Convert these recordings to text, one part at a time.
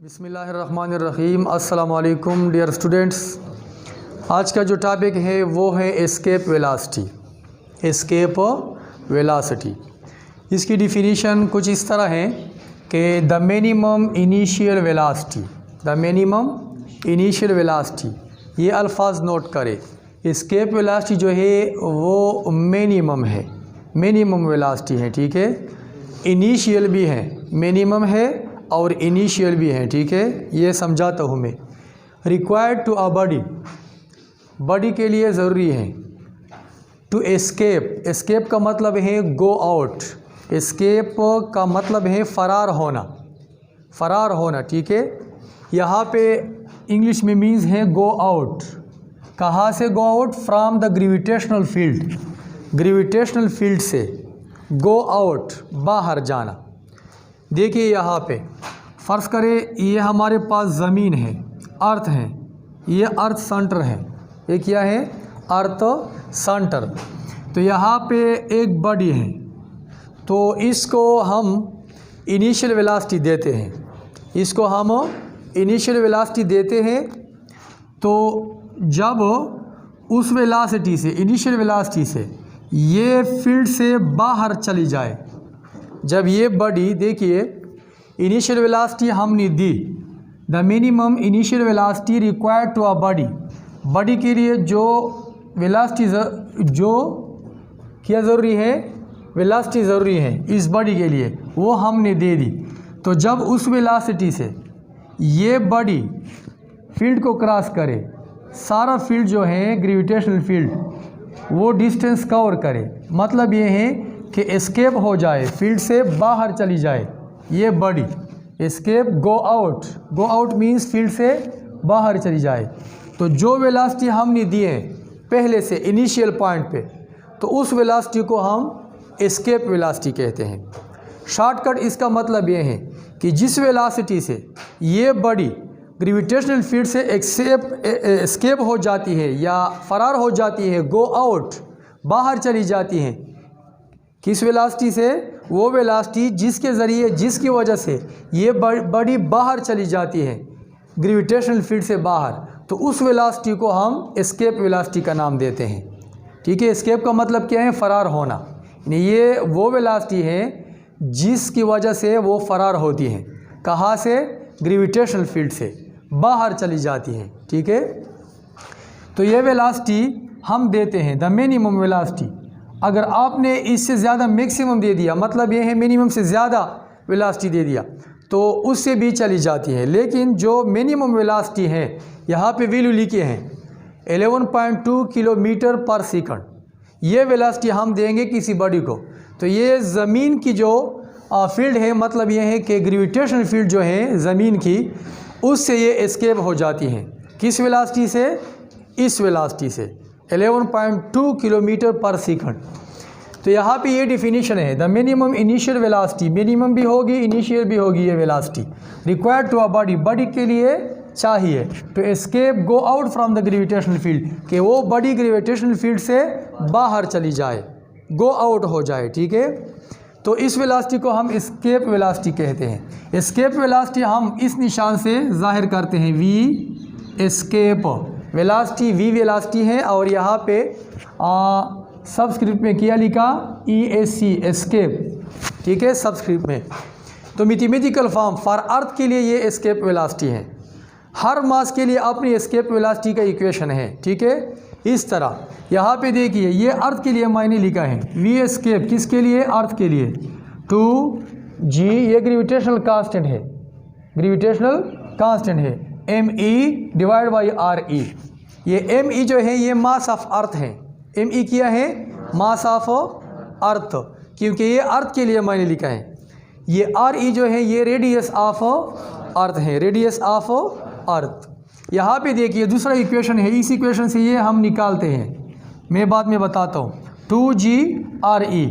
बिस्मिल्लाहिर्रहमानिर्रहीम। अस्सलाम वालेकुम डियर स्टूडेंट्स। आज का जो टॉपिक है वो है एस्केप वेलोसिटी। एस्केप वेलोसिटी, इसकी डिफिनीशन कुछ इस तरह है कि the minimum initial velocity, the minimum initial velocity, ये अल्फाज नोट करें। एस्केप वेलोसिटी जो है वो मिनिमम है, मिनिमम वेलोसिटी है, ठीक है। इनिशियल भी है, मिनिमम है और इनिशियल भी है, ठीक है। ये समझाता हूँ मैं। Required to a body, body के लिए ज़रूरी है। टू एस्केप, एस्केप का मतलब है गो आउट, एस्केप का मतलब है फ़रार होना, फ़रार होना, ठीक है। यहाँ पे इंग्लिश में मीन्स है गो आउट। कहाँ से गो out? From the gravitational field, gravitational field से गो आउट, बाहर जाना। देखिए यहाँ पे फ़र्ज़ करें ये हमारे पास ज़मीन है, अर्थ है, ये अर्थ सेंटर है, ये क्या है? अर्थ सेंटर। तो यहाँ पे एक बॉडी है, तो इसको हम इनिशियल वेलोसिटी देते हैं, इसको हम इनिशियल वेलोसिटी देते हैं। तो जब उस वेलोसिटी से, इनिशियल वेलोसिटी से ये फील्ड से बाहर चली जाए, जब ये बॉडी, देखिए इनिशियल वेलोसिटी हमने दी, the minimum initial velocity required to a body, body के लिए जो वेलोसिटी, जो क्या ज़रूरी है? वेलोसिटी ज़रूरी है इस बॉडी के लिए, वो हमने दे दी। तो जब उस वेलोसिटी से ये बॉडी फील्ड को क्रॉस करे, सारा फील्ड जो है ग्रेविटेशनल फील्ड, वो डिस्टेंस कवर करे, मतलब ये है कि एस्केप हो जाए, फील्ड से बाहर चली जाए ये body. Escape, go out, go out means field से बाहर चली जाए। तो जो वेलोसिटी हमने दी है पहले से इनिशियल पॉइंट पे, तो उस वेलोसिटी को हम एस्केप वेलोसिटी कहते हैं। शॉर्टकट इसका मतलब ये है कि जिस वेलोसिटी से ये बॉडी ग्रेविटेशनल फील्ड से एस्केप हो जाती है या फरार हो जाती है, गो आउट, बाहर चली जाती है, किस वेलोसिटी से? वो वेलोसिटी जिसके ज़रिए, जिसकी वजह से ये बॉडी बाहर चली जाती है ग्रेविटेशनल फील्ड से बाहर, तो उस वेलोसिटी को हम एस्केप वेलोसिटी का नाम देते हैं, ठीक है। एस्केप का मतलब क्या है? फ़रार होना। ये वो वेलोसिटी है जिसकी वजह से वो फ़रार होती है, कहाँ से? ग्रेविटेशनल फील्ड से बाहर चली जाती है, ठीक है। तो ये वेलोसिटी हम देते हैं, द मिनिमम वेलोसिटी। अगर आपने इससे ज़्यादा मैक्सिमम दे दिया, मतलब ये है मिनिमम से ज़्यादा वेलोसिटी दे दिया, तो उससे भी चली जाती है। लेकिन जो मिनिमम वेलोसिटी है, यहाँ पे वैल्यू लिखे हैं 11.2 किलोमीटर पर सेकंड, ये वेलोसिटी हम देंगे किसी बॉडी को। तो ये ज़मीन की जो फील्ड है, मतलब ये है कि ग्रेविटेशनल फील्ड जो है ज़मीन की, उससे ये एस्केप हो जाती हैं। किस वेलोसिटी से? इस वेलोसिटी से 11.2 किलोमीटर पर सेकंड। तो यहाँ पे ये डिफिनीशन है, the minimum initial velocity, minimum भी होगी, इनिशियल भी होगी ये velocity, required to a body, body के लिए चाहिए, to escape, go out from the gravitational field, कि वो बॉडी ग्रेविटेशनल फील्ड से बाहर चली जाए, गो आउट हो जाए, ठीक है। तो इस वेलोसिटी को हम एस्केप वेलोसिटी कहते हैं। एस्केप वेलोसिटी हम इस निशान से जाहिर करते हैं, V escape velocity, V velocity है, और यहाँ पे सबस्क्रिप्ट में क्या लिखा? ESC, एस्केप, ठीक है, सबस्क्रिप्ट में। तो मैथमेटिकल फॉर्म फॉर अर्थ के लिए ये एस्केप वेलोसिटी है। हर मास के लिए अपनी एस्केप वेलोसिटी का इक्वेशन है, ठीक है। इस तरह यहाँ पे देखिए, ये अर्थ के लिए मैंने लिखा है वी एस्केप, किसके लिए? अर्थ के लिए, 2g, ये ग्रेविटेशनल कांस्टेंट है, ग्रेविटेशनल कांस्टेंट है, ME डिवाइड बाई RE। ये ME जो है ये मास ऑफ अर्थ है, ME क्या है? मास ऑफ अर्थ, क्योंकि ये अर्थ के लिए मैंने लिखा है। ये RE जो है ये रेडियस ऑफ अर्थ है, रेडियस ऑफ अर्थ। यहाँ पे देखिए दूसरा इक्वेशन है, इस इक्वेशन से ये हम निकालते हैं, मैं बाद में बताता हूँ। 2g RE,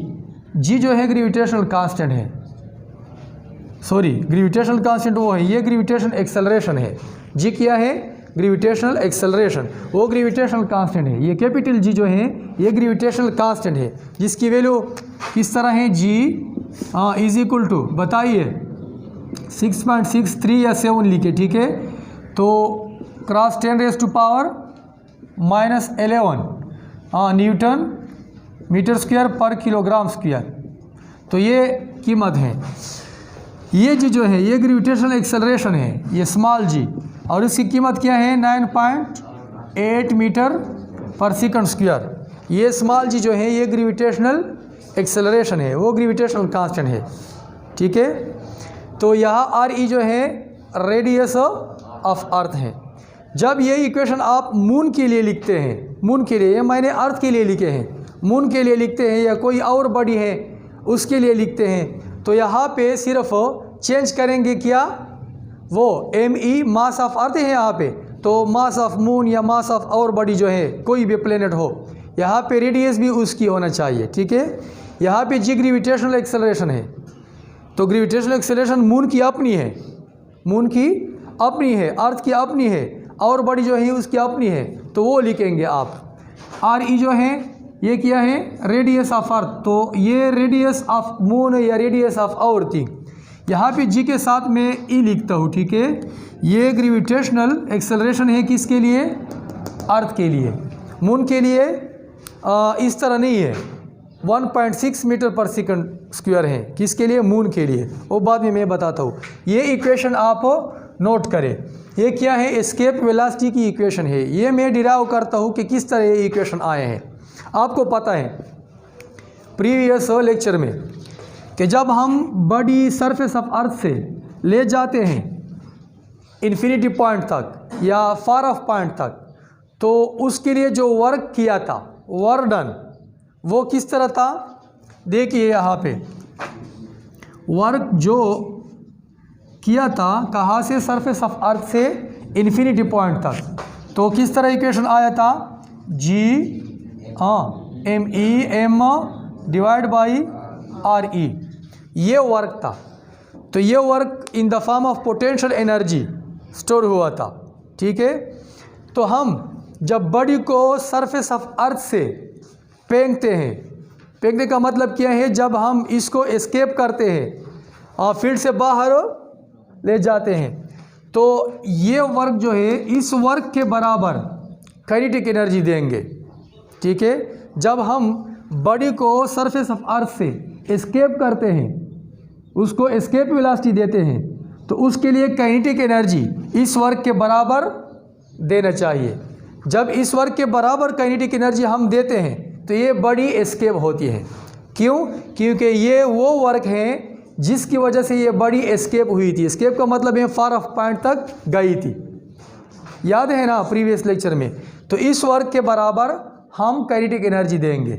g जो है ग्रेविटेशनल कांस्टेंट है, सॉरी ग्रेविटेशनल कांस्टेंट वो है, ये ग्रेविटेशनल एक्सेलरेशन है। जी क्या है? ग्रेविटेशनल एक्सेलरेशन, वो ग्रेविटेशनल कांस्टेंट है। ये कैपिटल जी जो है ये ग्रेविटेशनल कांस्टेंट है, जिसकी वैल्यू किस तरह है? जी इज इक्वल टू, बताइए, 6.63 या 7 लिखे, ठीक है। तो क्रॉस 10⁻⁻11 न्यूटन मीटर स्क्वायर पर किलोग्राम स्क्वायर। तो ये कीमत है। ये जी जो है ये ग्रेविटेशनल एक्सेलरेशन है, ये स्मॉल जी, और इसकी कीमत क्या है 9.8 मीटर पर सेकंड स्क्वायर। ये स्मॉल जी जो है ये ग्रेविटेशनल एक्सेलरेशन है, वो ग्रेविटेशनल कांस्टेंट है, ठीक है। तो यहाँ आर ई जो है रेडियस ऑफ अर्थ है। जब ये इक्वेशन आप मून के लिए लिखते हैं, मून के लिए, ये मैंने अर्थ के लिए लिखे हैं, मून के लिए लिखते हैं या कोई और बॉडी है उसके लिए लिखते हैं, तो यहाँ पे सिर्फ चेंज करेंगे क्या, वो M E mass of earth है यहाँ पे, तो मास ऑफ मून या मास ऑफ और बॉडी जो है कोई भी प्लेनेट हो, यहाँ पे रेडियस भी उसकी होना चाहिए, ठीक है। यहाँ पे जी ग्रेविटेशनल एक्सेलरेशन है, तो ग्रेविटेशनल एक्सेलरेशन मून की अपनी है, मून की अपनी है, अर्थ की अपनी है, और बॉडी जो है उसकी अपनी है, तो वो लिखेंगे आप। आर ई जो है ये क्या है रेडियस ऑफ अर्थ, तो ये रेडियस ऑफ मून या रेडियस ऑफ आवर थिंग। यहाँ पे जी के साथ मैं ई लिखता हूँ, ठीक है। ये ग्रेविटेशनल एक्सेलरेशन है किसके लिए, अर्थ के लिए। मून के लिए इस तरह नहीं है, 1.6 मीटर पर सेकंड स्क्वायर है, किसके लिए, मून के लिए, वो बाद में मैं बताता हूँ। ये इक्वेशन आप नोट करें, ये क्या है एस्केप वेलोसिटी की इक्वेशन है। ये मैं डिराइव करता हूँ कि किस तरह ये इक्वेशन आए हैं। आपको पता है प्रीवियस लेक्चर में कि जब हम बॉडी सरफेस ऑफ अर्थ से ले जाते हैं इन्फिनिटी पॉइंट तक या फार ऑफ पॉइंट तक, तो उसके लिए जो वर्क किया था, वर्क डन, वो किस तरह था, देखिए यहाँ पे वर्क जो किया था कहाँ से, सरफेस ऑफ अर्थ से इन्फिनिटी पॉइंट तक, तो किस तरह इक्वेशन आया था, G M E M divide by R E, ये वर्क था। तो ये work in the form of potential energy store हुआ था, ठीक है। तो हम जब बॉडी को सरफेस ऑफ अर्थ से फेंकते हैं, फेंकने का मतलब क्या है, जब हम इसको एस्केप करते हैं और फील्ड से बाहर ले जाते हैं, तो ये वर्क जो है इस वर्क के बराबर काइनेटिक एनर्जी देंगे, ठीक है। जब हम बॉडी को सरफेस ऑफ अर्थ से एस्केप करते हैं, उसको एस्केप वेलोसिटी देते हैं, तो उसके लिए काइनेटिक एनर्जी इस वर्क के बराबर देना चाहिए। जब इस वर्क के बराबर काइनेटिक एनर्जी हम देते हैं तो ये बॉडी एस्केप होती है। क्यों? क्योंकि ये वो वर्क है जिसकी वजह से ये बॉडी एस्केप हुई थी। एस्केप का मतलब है फार ऑफ पॉइंट तक गई थी, याद है ना प्रीवियस लेक्चर में। तो इस वर्क के बराबर हम काइनेटिक एनर्जी देंगे,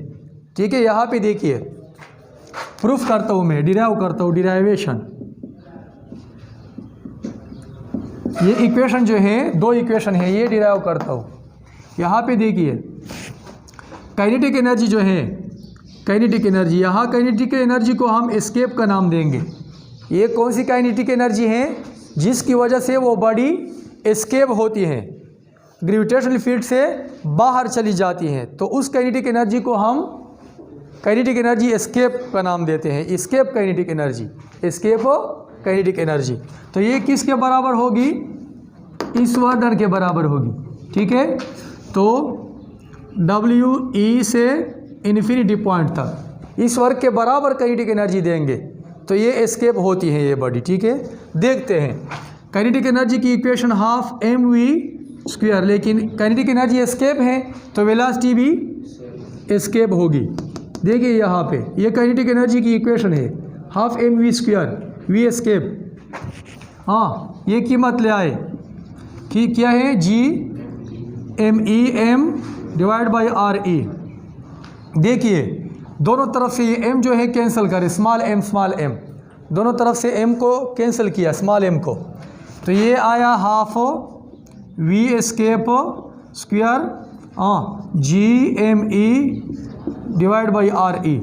ठीक है। यहाँ पे देखिए प्रूफ करता हूँ मैं, डिराइव करता हूँ, डिराइवेशन। ये इक्वेशन जो है, दो इक्वेशन है, ये डिराइव करता हूँ। यहाँ पे देखिए काइनेटिक एनर्जी जो है, काइनेटिक एनर्जी, यहाँ काइनेटिक एनर्जी को हम एस्केप का नाम देंगे। ये कौन सी काइनेटिक एनर्जी है जिसकी वजह से वो बॉडी एस्केप होती है, ग्रेविटेशनल फील्ड से बाहर चली जाती हैं, तो उस काइनेटिक एनर्जी को हम काइनेटिक एनर्जी एस्केप का नाम देते हैं। Escape kinetic energy, escape kinetic energy. तो ये किसके बराबर होगी, इस वर्क डन के बराबर होगी, ठीक है। तो डब्ल्यू ई से इन्फिनिटी पॉइंट तक इस वर्क के बराबर काइनेटिक एनर्जी देंगे, तो ये एस्केप होती है ये बॉडी, ठीक है। देखते हैं काइनेटिक एनर्जी की equation half M V square, लेकिन काइनेटिक एनर्जी एस्केप है तो वेलोसिटी भी एस्केप होगी। देखिए यहाँ पे ये काइनेटिक एनर्जी की इक्वेशन है, half M V square, V escape. हाँ, ये कीमत ले आए कि क्या है, G M E M divide by R E. देखिए दोनों तरफ से ये m जो है कैंसिल करें, स्मॉल m, दोनों तरफ से m को कैंसिल किया, स्मॉल m को, तो ये आया half v escape square G M E divide by R E.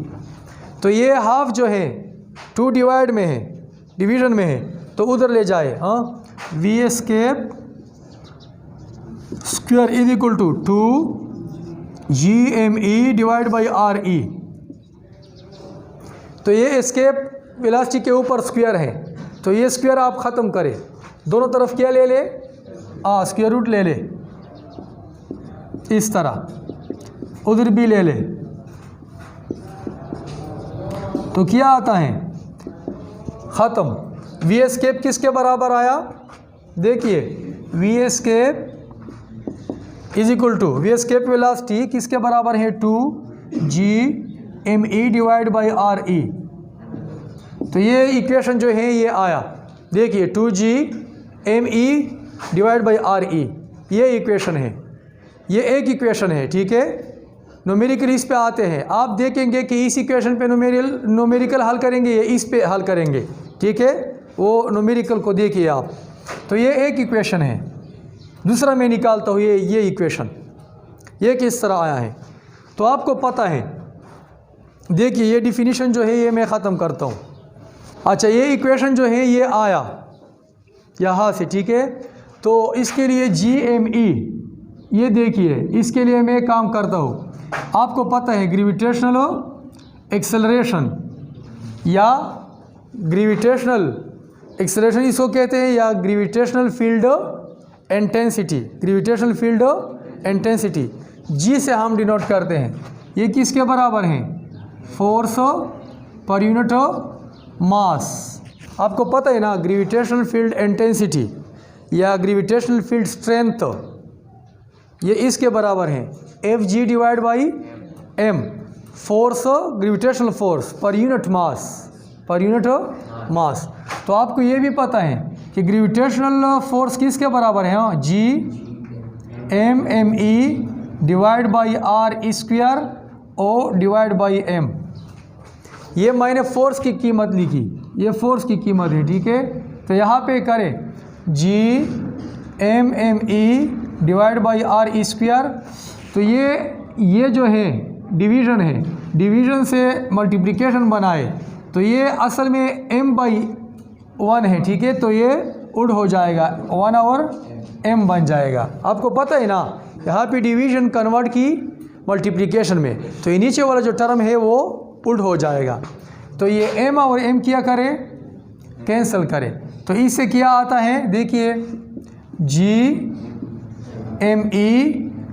तो ये हाफ जो है 2 डिवाइड में है, डिवीजन में है, तो उधर ले जाए, v escape square is equal to 2 G M E divide by R E. तो ये एस्केप वेलोसिटी के ऊपर स्क्वायर है, तो ये स्क्वायर आप ख़त्म करें, दोनों तरफ क्या ले ले, स्क्वायर रूट ले ले, इस तरह उधर भी ले ले, तो क्या आता है, ख़त्म। वी एस्केप किसके बराबर आया, देखिए V escape is equal to, V escape velocity किसके बराबर है, 2g_me डिवाइड बाई RE। तो ये इक्वेशन जो है ये आया, देखिए 2g_me डिवाइड बाई RE, ये इक्वेशन है, ये एक इक्वेशन है, ठीक है। न्यूमेरिकल इस पे आते हैं, आप देखेंगे कि इस इक्वेशन पे न्यूमेरिकल हल करेंगे, ये इस पे हल करेंगे, ठीक है। वो न्यूमेरिकल को देखिए आप, तो ये एक इक्वेशन है। दूसरा मैं निकालता हूँ ये इक्वेशन, ये किस तरह आया है, तो आपको पता है। देखिए ये डिफिनीशन जो है ये मैं ख़त्म करता हूँ। अच्छा, ये इक्वेशन जो है ये आया यहाँ से, ठीक है। तो इसके लिए GME, ये देखिए इसके लिए मैं काम करता हूँ। आपको पता है ग्रेविटेशनल एक्सेलरेशन या ग्रेविटेशनल एक्सेलरेशन इसको कहते हैं, या gravitational field intensity, gravitational field intensity G से हम डिनोट करते हैं। ये किसके बराबर हैं, फोर्स पर यूनिट मास। आपको पता है ना ग्रेविटेशनल फील्ड इंटेंसिटी या ग्रेविटेशनल फील्ड स्ट्रेंथ, ये इसके बराबर है Fg divide by m, force gravitational force per unit mass, per unit mass. तो आपको ये भी पता है कि ग्रेविटेशनल फोर्स किसके बराबर है, G_me divide by R² O divide by m। ये मैंने फोर्स की कीमत लिखी, ये फोर्स की कीमत है, ठीक है। तो यहाँ पे करें G_me डिवाइड बाई R²। तो ये जो है डिवीज़न है, डिवीज़न से मल्टीप्लिकेशन बनाए, तो ये असल में m/1 है, ठीक है। तो ये उड़ हो जाएगा, 1 और m बन जाएगा। आपको पता है ना यहाँ पे डिवीज़न कन्वर्ट की मल्टीप्लिकेशन में, तो ये नीचे वाला जो टर्म है वो उड़ हो जाएगा। तो ये m और m क्या करें, कैंसिल करें, तो इससे क्या आता है, देखिए G_me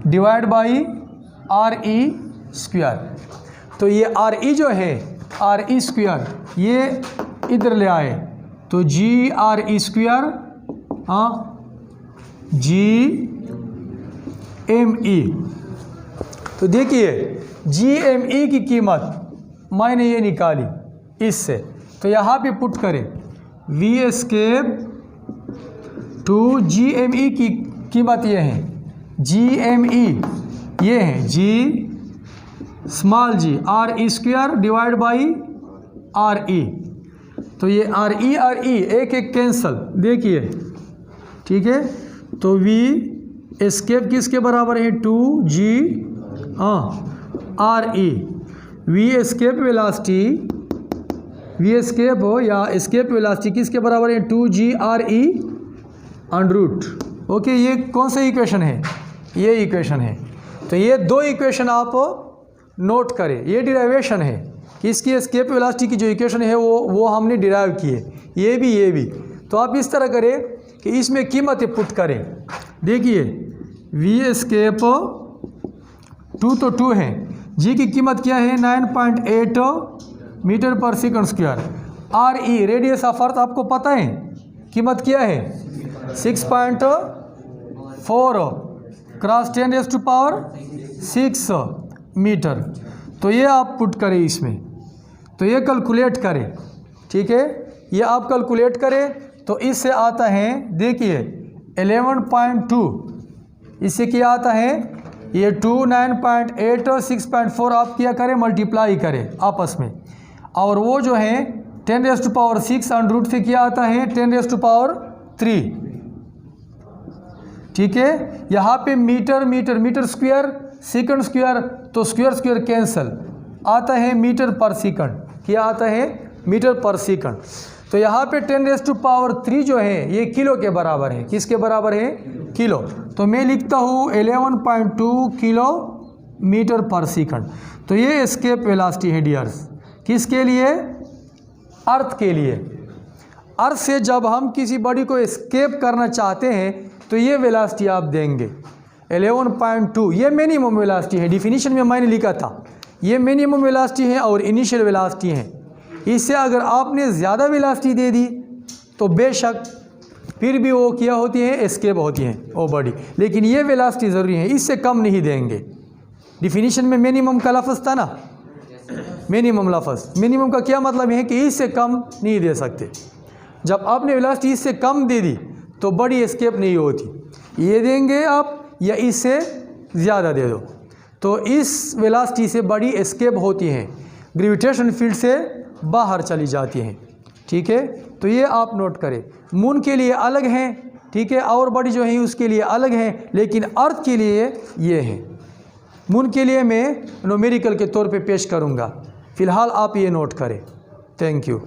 डिवाइड बाई RE²। तो ये RE जो है, RE², ये इधर ले आए, तो GRE², G_me। तो देखिए GME की कीमत मैंने ये निकाली इससे, तो यहाँ पे पुट करें V एस्केप टू GME की कीमत ये है, GME ये है G_g RE² divide by RE। तो ये RE एक एक कैंसल, देखिए, ठीक है। तो V एस्केप किसके बराबर है, 2g RE। V escape velocity, V escape हो या एस्केप वेलोसिटी किसके बराबर है, 2g RE under root. Okay, ये कौन सा इक्वेशन है, ये इक्वेशन है। तो ये दो इक्वेशन आप नोट करें, ये डिराइवेशन है कि इसकी एस्केप वेलोसिटी की जो इक्वेशन है वो हमने डिराइव की है, ये भी। तो आप इस तरह करें कि इसमें कीमत पुट करें। देखिए V एस्केप 2 तो 2 है, G की कीमत क्या है, 9.8 मीटर पर second square. RE radius of earth आपको पता है कीमत क्या है, 6.4 क्रॉस 10⁻⁶ मीटर। तो ये आप पुट करें इसमें, तो ये कैलकुलेट करें, ठीक है। ये आप कैलकुलेट करें तो इससे आता है, देखिए 11.2, इससे क्या आता है, ये 2 9.8 और 6.4 आप क्या करें, मल्टीप्लाई करें आपस में, और वो जो है 10⁻⁶ अंडर रूट से क्या आता है, 10⁻3, ठीक है। यहाँ पे मीटर स्क्वायर, सेकंड स्क्वायर, तो स्क्वायर कैंसल, आता है मीटर पर सेकंड, क्या आता है, मीटर पर सेकंड। तो यहाँ पे 10⁻³ जो है ये किलो के बराबर है, किसके बराबर है, किलो। तो मैं लिखता हूँ 11.2 किलो मीटर पर सेकंड। तो ये एस्केप वेलोसिटी है डियर्स, किसके लिए, अर्थ के लिए। अर्थ से जब हम किसी बॉडी को एस्केप करना चाहते हैं तो ये वेलोसिटी आप देंगे 11.2। ये मिनिमम वेलोसिटी है, डिफिनीशन में मैंने लिखा था ये मिनिमम वेलोसिटी है और इनिशियल वेलोसिटी है। इससे अगर आपने ज़्यादा वेलोसिटी दे दी तो बेशक फिर भी वो क्या होती है, एस्केप होती हैं वो बॉडी, लेकिन ये वेलोसिटी ज़रूरी है, इससे कम नहीं देंगे। डिफिनीशन में मिनिमम का लफ्ज़ था ना, मिनिमम लफ्ज़, मिनिमम का क्या मतलब है कि इससे कम नहीं दे सकते। जब आपने वेलोसिटी इससे कम दे दी तो बॉडी एस्केप नहीं होती, ये देंगे आप या इससे ज़्यादा दे दो तो इस वेलोसिटी से बॉडी एस्केप होती हैं, ग्रेविटेशन फील्ड से बाहर चली जाती हैं। ठीक है, तो ये आप नोट करें। मून के लिए अलग हैं, ठीक है, और बॉडी जो है उसके लिए अलग हैं, लेकिन अर्थ के लिए ये है। मून के लिए मैं न्यूमेरिकल के तौर पे पेश करूँगा, फ़िलहाल आप ये नोट करें। Thank you.